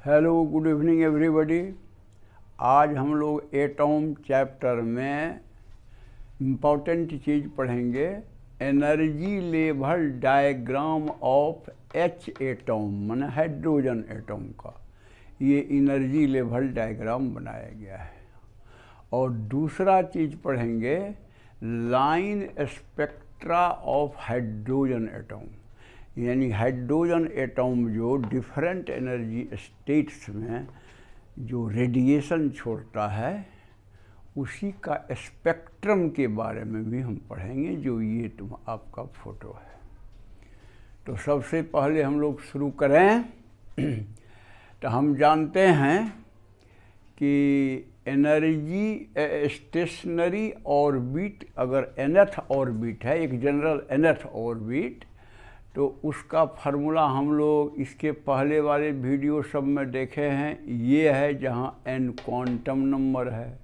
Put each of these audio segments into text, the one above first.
Hello, good evening everybody. आज हम लोग एटॉम चैप्टर में इम्पॉर्टेंट चीज़ पढ़ेंगे, energy level diagram of H atom, माने हाइड्रोजन एटॉम का ये एनर्जी लेवल डायग्राम बनाया गया है। और दूसरा चीज़ पढ़ेंगे line spectra of hydrogen atom, यानी हाइड्रोजन एटॉम जो डिफरेंट एनर्जी स्टेट्स में जो रेडिएशन छोड़ता है उसी का स्पेक्ट्रम के बारे में भी हम पढ़ेंगे, जो ये आपका फोटो है। तो सबसे पहले हम लोग शुरू करें तो हम जानते हैं कि एनर्जी स्टेशनरी ऑर्बिट अगर nth ऑर्बिट है, एक जनरल nth ऑर्बिट, तो उसका फार्मूला हम लोग इसके पहले वाले वीडियो सब में देखे हैं। ये है जहाँ n क्वांटम नंबर है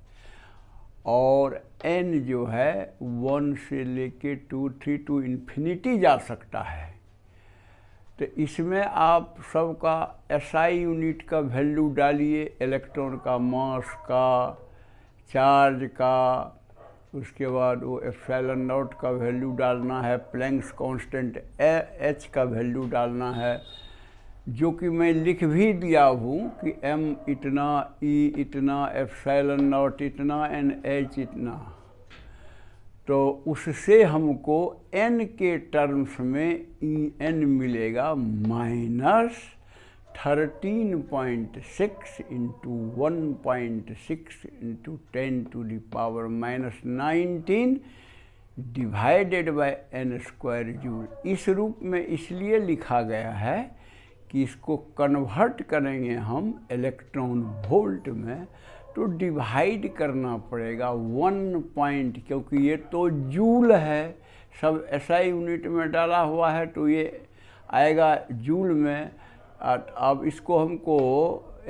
और n जो है 1 से लेके 2, 3 टू इन्फिनिटी जा सकता है। तो इसमें आप सबका SI यूनिट का वैल्यू डालिए, इलेक्ट्रॉन का मास का, चार्ज का, उसके बाद वो एप्सिलॉन नॉट का वैल्यू डालना है, प्लैंक्स कांस्टेंट H का वैल्यू डालना है, जो कि मैं लिख भी दिया हूँ कि M इतना, E इतना, एप्सिलॉन नॉट इतना, NH इतना। तो उससे हमको n के टर्म्स में En मिलेगा -13.6 into 1.6 into 10⁻⁻19 divided by n² joule. इस रूप में इसलिए लिखा गया है कि इसको कन्वर्ट करेंगे हम इलेक्ट्रॉन वोल्ट में तो डिवाइड करना पड़ेगा 1 क्योंकि ये तो जूल है, सब SI यूनिट में डाला हुआ है तो ये आएगा जूल में। अब इसको हमको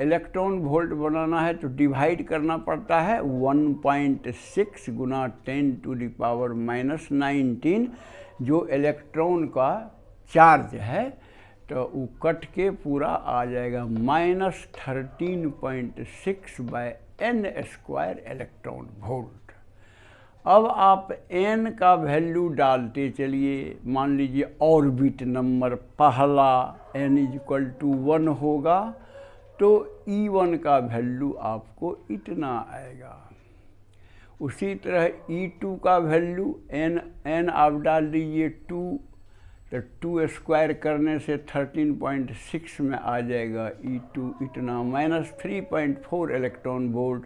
इलेक्ट्रॉन वोल्ट बनाना है तो डिवाइड करना पड़ता है 1.6 गुना 10⁻⁻19 जो इलेक्ट्रॉन का चार्ज है। तो वो कट के पूरा आ जाएगा -13.6 बाय n² इलेक्ट्रॉन वोल्ट। अब आप n का वैल्यू डालते चलिए। मान लीजिए ऑर्बिट नंबर पहला n = 1 होगा तो E1 का वैल्यू आपको इतना आएगा। उसी तरह E2 का वैल्यू n आप डाल दीजिए 2, तो 2² करने से 13.6 में आ जाएगा E2 इतना, -3.4 इलेक्ट्रॉन वोल्ट।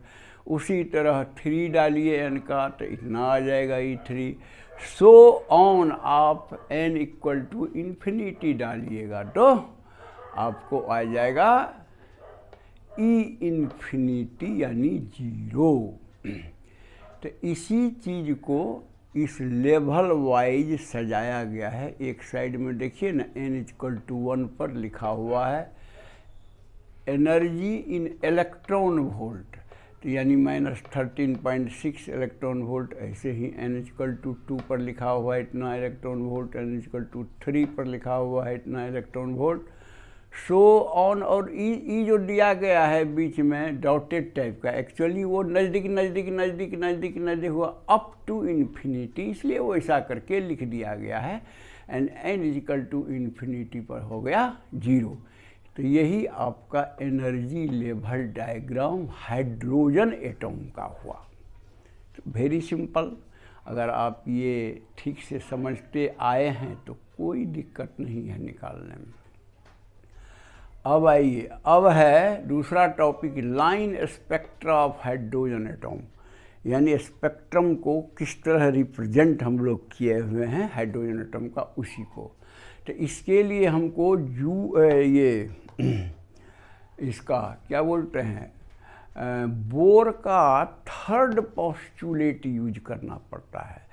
उसी तरह 3 डालिए n का तो इतना आ जाएगा E3। सो ऑन आप n = इन्फिनिटी डालिएगा तो आपको आ जाएगा E∞ यानी 0। तो इसी चीज़ को इस लेवल वाइज सजाया गया है। एक साइड में देखिए ना n = 1 पर लिखा हुआ है एनर्जी इन इलेक्ट्रॉन वोल्ट, तो यानी -13.6 इलेक्ट्रॉन वोल्ट। ऐसे ही n = 2 पर लिखा हुआ है इतना इलेक्ट्रॉन वोल्ट, n = 3 पर लिखा हुआ है इतना इलेक्ट्रॉन वोल्ट, सो ऑन। और ई जो दिया गया है बीच में डॉटेड टाइप का, एक्चुअली वो नज़दीक नज़दीक नज़दीक नज़दीक नज़दीक हुआ अप टू इन्फिनिटी, इसलिए वो ऐसा करके लिख दिया गया है। एंड n = इन्फिनिटी पर हो गया 0। तो यही आपका energy level diagram hydrogen atom का हुआ। तो वेरी सिंपल, अगर आप ये ठीक से समझते आए हैं तो कोई दिक्कत नहीं है निकालने में। अब आइए, अब है दूसरा topic line spectra of hydrogen atom, यानी स्पेक्ट्रम को किस तरह रिप्रेजेंट हम लोग किए हुए हैं हाइड्रोजन एटॉम का, उसी को। तो इसके लिए हमको ये इसका क्या बोलते हैं, बोर का थर्ड पोस्टुलेट यूज करना पड़ता है।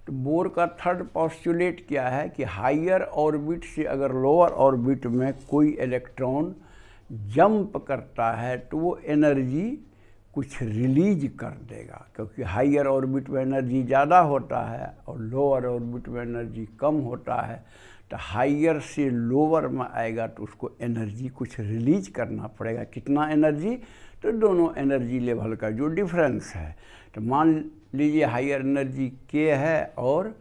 तो बोर का थर्ड पोस्टुलेट क्या है कि हायर ऑर्बिट से अगर लोअर ऑर्बिट में कोई इलेक्ट्रॉन जंप करता है तो वो एनर्जी कुछ रिलीज कर देगा, क्योंकि हायर ऑर्बिट में एनर्जी ज़्यादा होता है और लोअर ऑर्बिट में एनर्जी कम होता है। तो हायर से लोअर में आएगा तो उसको एनर्जी कुछ रिलीज करना पड़ेगा। कितना एनर्जी? तो दोनों एनर्जी लेवल का जो डिफरेंस है। तो मान लीजिए हायर एनर्जी के है और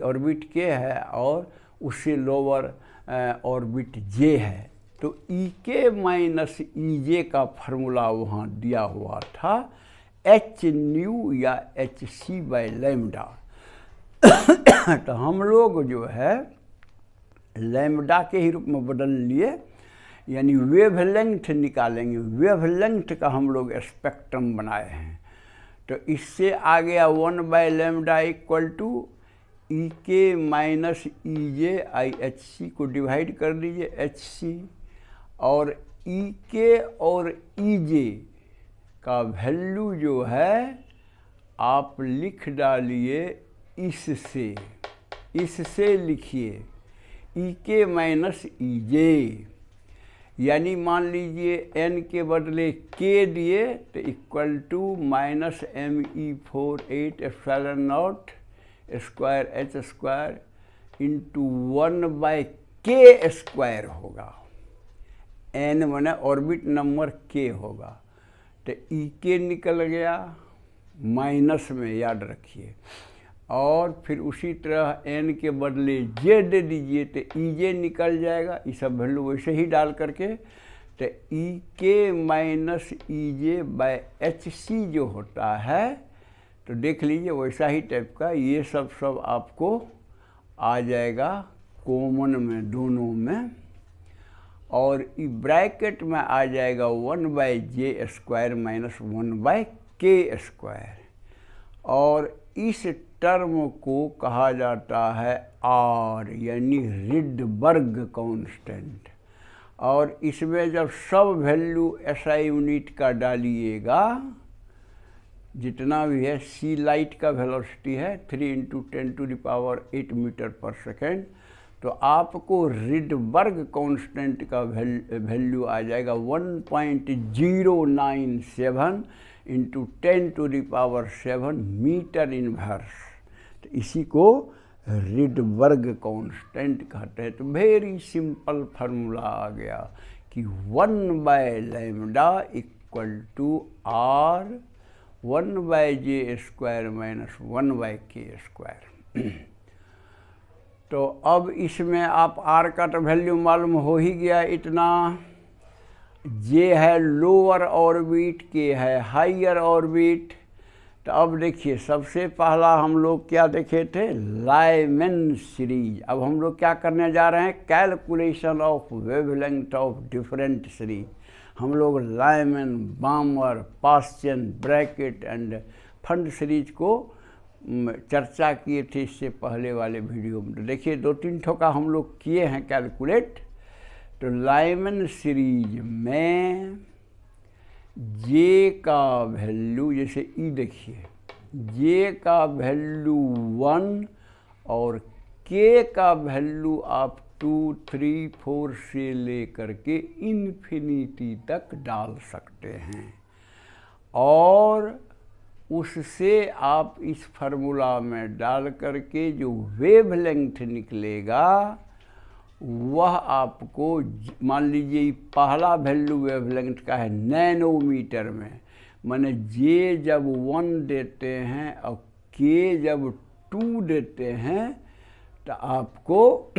ऑर्बिट के है और उससे लोअर ऑर्बिट जे है, तो ई के माइनस ई जे का फार्मूला वहाँ दिया हुआ था एच न्यू या एच सी बाई लैम्डा। तो हम लोग जो है लैम्डा के ही रूप में बदल लिए, यानी वेवलेंथ निकालेंगे। वेवलेंथ का हम लोग स्पेक्ट्रम बनाए हैं। तो इससे आ गया 1 by lambda equal to E K minus E J I H C को डिवाइड कर दीजिए एच सी, और ई के और ई जे का वैल्यू जो है आप लिख डालिए इससे लिखिए ई के माइनस ई जे, यानी मान लीजिए n के बदले k दिए तो equal to minus me48 epsilon not square h square into 1 by k square होगा। n माने ऑर्बिट नंबर k होगा। तो ई के निकल गया माइनस में, याद रखिए, और फिर उसी तरह n के बदले j दे दीजिए तो ई जे निकल जाएगा। ये सब वैल्यू वैसे ही डाल करके तो E K minus E J by H C जो होता है, तो देख लीजिए वैसा ही टाइप का ये सब आपको आ जाएगा कॉमन में दोनों में, और ई ब्रैकेट में आ जाएगा 1 by J square minus 1 by K square, और इस टर्म को कहा जाता है आर यानी रिडबर्ग कांस्टेंट। और इसमें जब सब वैल्यू एसआई यूनिट का डालिएगा, जितना भी है, सी लाइट का वेलोसिटी है 3 × 10⁸ मीटर पर सेकेंड, तो आपको रिडबर्ग कांस्टेंट का वैल्यू आ जाएगा 1.097 × 10⁷ मीटर इनवर्स। तो इसी को रिडबर्ग कांस्टेंट कहते हैं। तो वेरी सिंपल फार्मूला आ गया कि 1 by lambda equal to R 1 by J square minus 1 by K square. तो अब इसमें आप आर का तो वैल्यू मालूम हो ही गया इतना। जे है लोअर ऑर्बिट, के है हायर ऑर्बिट। तो अब देखिए सबसे पहला हम लोग क्या देखे थे, लाइमन सीरीज। अब हम लोग क्या करने जा रहे हैं, calculation of wavelength of different series. हम लोग Lyman, बामर, Paschen, bracket and Pfund series को चर्चा किए थे इससे पहले वाले वीडियो में। तो देखिए 2-3 ठोका हम लोग किए हैं कैलकुलेट। तो लाइमन सीरीज में जे का वैल्यू, जैसे ई देखिए, जे का वैल्यू 1 और के का वैल्यू आप 2, 3, 4 से लेकर के इन्फिनिटी तक डाल सकते हैं, और उससे आप इस फार्मूला में डाल करके जो वेवलेंथ निकलेगा वह आपको, मान लीजिए पहला वैल्यू वेवलेंथ का है नैनोमीटर में, माने जे जब 1 देते हैं और के जब 2 देते हैं तो आपको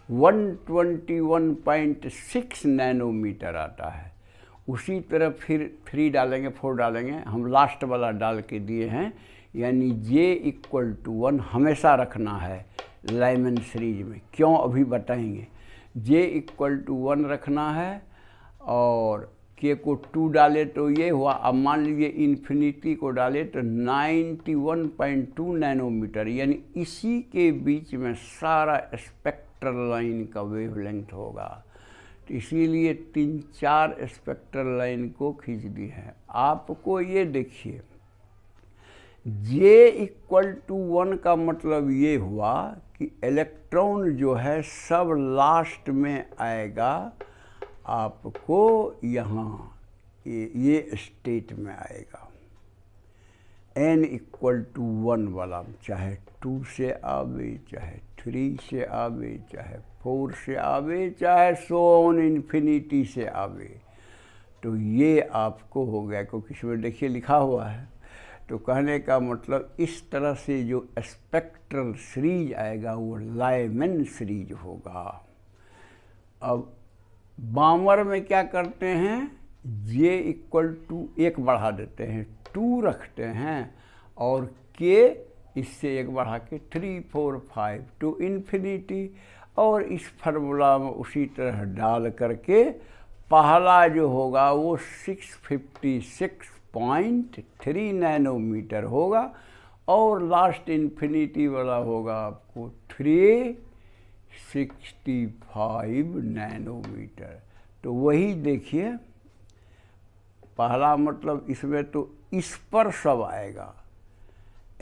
121.6 नैनोमीटर आता है। उसी तरह फिर 3 डालेंगे, 4 डालेंगे, हम लास्ट वाला डाल के दिए हैं, यानी जे इक्वल टू 1 हमेशा रखना है लाइमन सीरीज में। क्यों अभी बताएंगे। जे इक्वल टू 1 रखना है और के को 2 डाले तो ये हुआ। अब मान लीजिए इन्फिनिटी को डाले तो 91.2 नैनोमीटर, यानी इसी के बीच में सारा स्पेक्ट्रल लाइन का वेवलेंथ होगा। तो इसीलिए 3-4 स्पेक्ट्रल लाइन को खींच दी है। आपको ये देखिए जे इक्वल टू 1 का मतलब ये हुआ कि इलेक्ट्रॉन जो है सब लास्ट में आएगा आपको यहाँ ये स्टेट में आएगा। n इक्वल टू 1 वाला चाहे 2 से आवे, चाहे 3 से आवे, चाहे 4 से आवे, चाहे सो ऑन इन्फिनिटी से आवे, तो ये आपको हो गया, क्योंकि इसमें देखिए लिखा हुआ है। तो कहने का मतलब इस तरह से जो स्पेक्ट्रल सीरीज आएगा वो लायमैन सीरीज होगा। अब बामर में क्या करते हैं, j इक्वल टू 1 बढ़ा देते हैं, 2 रखते हैं और k इससे 1 बढ़ा के 3, 4, 5 टू इन्फिनिटी, और इस फार्मूला में उसी तरह डाल करके पहला जो होगा वो 656.3 नैनोमीटर होगा और लास्ट इन्फिनिटी वाला होगा आपको 365 नैनोमीटर। तो वही देखिए, पहला मतलब इसमें तो इस पर सब आएगा,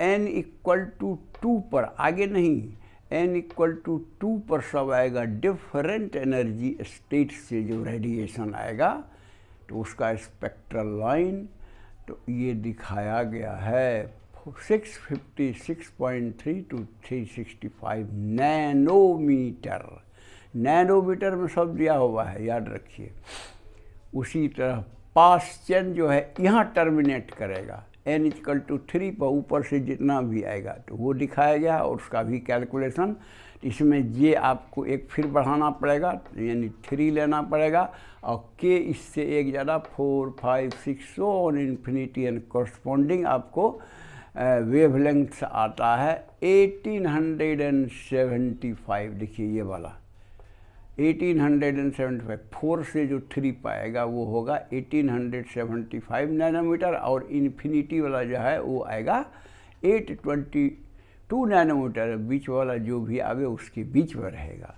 n इक्वल टू 2 पर, आगे नहीं, n इक्वल टू 2 पर सब आएगा। डिफरेंट एनर्जी स्टेट से जो रेडिएशन आएगा तो उसका स्पेक्ट्रल लाइन तो ये दिखाया गया है 656.3 टू 365 नैनोमीटर। नैनोमीटर में सब दिया हुआ है, याद रखिए। उसी तरह पास चेन जो है यहाँ टर्मिनेट करेगा, n इक्वल टू 3 पर ऊपर से जितना भी आएगा तो वो दिखाया गया और उसका भी कैलकुलेशन। इसमें j आपको एक फिर बढ़ाना पड़ेगा, यानी 3 लेना पड़ेगा, और k इससे एक ज़्यादा 4, 5, 6 so on infinity, and corresponding आपको वेवलेंथ आता है 1875। देखिए ये वाला 1875, 4 से जो 3 पाएगा वो होगा 1875 नैनोमीटर, और इन्फिनिटी वाला जो है वो आएगा 822 नैनोमीटर। बीच वाला जो भी आवे उसके बीच में रहेगा।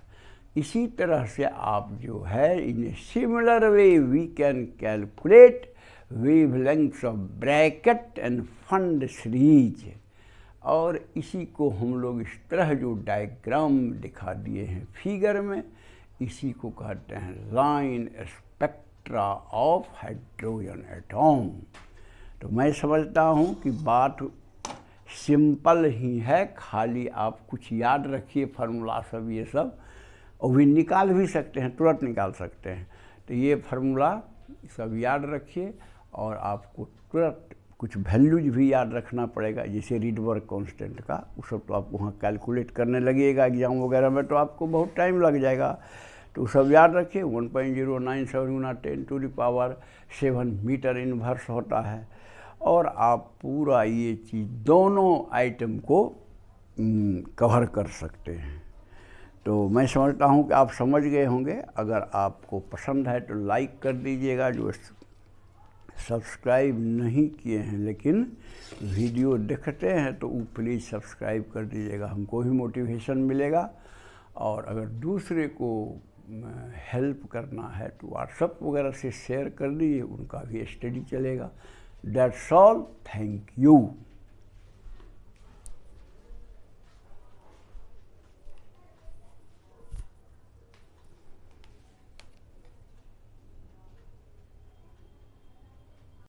इसी तरह से आप जो है in similar way we can calculate wavelengths of Brackett and Pfund series, और इसी को हम लोग इस तरह जो डायग्राम दिखा दिए हैं फिगर में, इसी को कहते हैं line spectra of hydrogen atom. तो मैं समझता हूँ कि बात सिंपल ही है, खाली आप कुछ याद रखिए फार्मूला सब, ये सब, और भी निकाल भी सकते हैं, तुरंत निकाल सकते हैं। तो ये फार्मूला सब याद रखिए, और आपको तुरंत कुछ वैल्यूज भी याद रखना पड़ेगा, जैसे रीडबर्ग कांस्टेंट का, वो सब तो आप वहाँ कैलकुलेट करने लगिएगा एग्जाम वगैरह में, तो आपको बहुत टाइम लग जाएगा। तो सब याद रखिए। 1.097 मीटर इनवर्स होता है, और आप पूरा ये चीज़ दोनों आइटम को कवर कर सकते हैं। तो मैं समझता हूँ कि आप समझ गए होंगे। अगर आपको पसंद है तो लाइक कर दीजिएगा, जो सब्सक्राइब नहीं किए हैं लेकिन वीडियो देखते हैं तो वो प्लीज़ सब्सक्राइब कर दीजिएगा, हमको भी मोटिवेशन मिलेगा। और अगर दूसरे को हेल्प करना है तो व्हाट्सएप वगैरह से शेयर कर दीजिए, उनका भी स्टडी चलेगा। That's all, thank you.